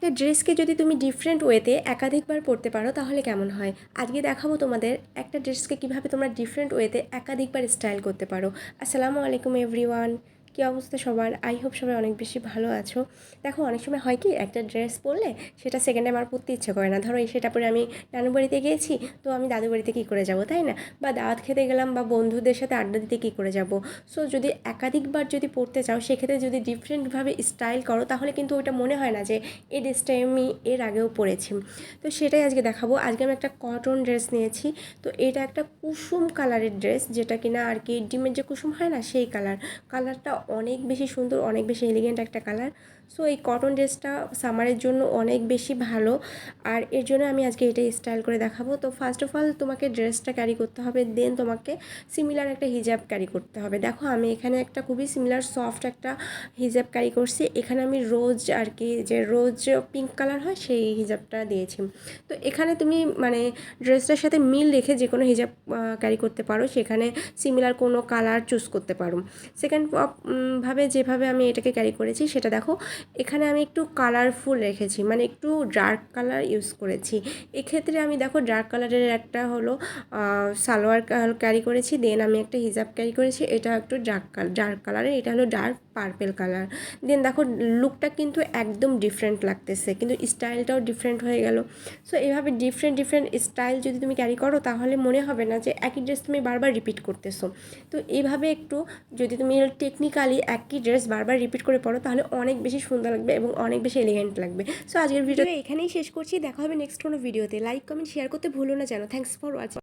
একটা ড্রেসকে যদি তুমি ডিফারেন্ট ওয়েতে একাধিকবার পরতে পারো তাহলে কেমন হয়। আজকে দেখাবো তোমাদের একটা ড্রেসকে কীভাবে তোমরা ডিফারেন্ট ওয়েতে একাধিকবার স্টাইল করতে পারো। আসসালামু আলাইকুম এভরিওয়ান, কী অবস্থা সবার? আই হোপ সবাই অনেক বেশি ভালো আছো। দেখো অনেক সময় হয় কি, একটা ড্রেস পরলে সেটা সেকেন্ড টাইম আর পরতে ইচ্ছে করে না। ধরো সেটা পরে আমি নানু বাড়িতে গিয়েছি, তো আমি দাদু বাড়িতে কী করে যাব, তাই না? বা দাওয়াত খেতে গেলাম বা বন্ধুদের সাথে আড্ডা দিতে কী করে যাব। সো যদি একাধিকবার যদি পরতে চাও, সেক্ষেত্রে যদি ডিফারেন্টভাবে স্টাইল করো তাহলে কিন্তু ওইটা মনে হয় না যে এই ড্রেসটা আমি এর আগেও পরেছি। তো সেটাই আজকে দেখাবো। আজকে আমি একটা কটন ড্রেস নিয়েছি। তো এটা একটা কুসুম কালারের ড্রেস, যেটা কিনা আর কি ডিমের যে কুসুম হয় না, সেই কালারটা অনেক বেশি সুন্দর, অনেক বেশি এলিগেন্ট একটা কালার। সো এই কটন ড্রেসটা সামারের জন্য অনেক বেশি ভালো, আর এর জন্য আমি আজকে এটাই স্টাইল করে দেখাবো। তো ফার্স্ট অফ অল তোমাকে ড্রেসটা ক্যারি করতে হবে, দেন তোমাকে সিমিলার একটা হিজাব ক্যারি করতে হবে। দেখো আমি এখানে একটা খুবই সিমিলার সফট একটা হিজাব ক্যারি করছি। এখানে আমি রোজ আর কি, যে রোজ পিঙ্ক কালার হয় সেই হিজাবটা দিয়েছি। তো এখানে তুমি মানে ড্রেসটার সাথে মিল রেখে যে কোনো হিজাব ক্যারি করতে পারো, সেখানে সিমিলার কোনো কালার চুজ করতে পারো। সেকেন্ড ভাবে যেভাবে আমি এটাকে ক্যারি করেছি সেটা দেখো, এখানে আমি একটু কালারফুল রেখেছি, মানে একটু ডার্ক কালার ইউজ করেছি। এক্ষেত্রে আমি দেখো ডার্ক কালারের একটা হলো সালোয়ার ক্যারি করেছি, দেন আমি একটা হিজাব ক্যারি করেছি, এটা একটু ডার্ক কালারের, এটা হলো ডার্ক পার্পেল কালার। দেন দেখো লুকটা কিন্তু একদম ডিফারেন্ট লাগতেছে, কিন্তু স্টাইলটাও ডিফারেন্ট হয়ে গেল। সো এইভাবে ডিফারেন্ট স্টাইল যদি তুমি ক্যারি করো তাহলে মনে হবে না যে একই ড্রেস তুমি বারবার রিপিট করতেছো। তো এইভাবে একটু যদি তুমি টেকনিক্যালি একই ড্রেস বারবার রিপিট করে পড়ো তাহলে অনেক বেশি সুন্দর লাগবে এবং অনেক বেশি এলিগেন্ট লাগবে। সো আজকের ভিডিও এখানেই শেষ করছি, দেখা হবে নেক্সট কোনো ভিডিওতে। লাইক কমেন্ট শেয়ার করতে ভুলো না যেন। Thanks for watching.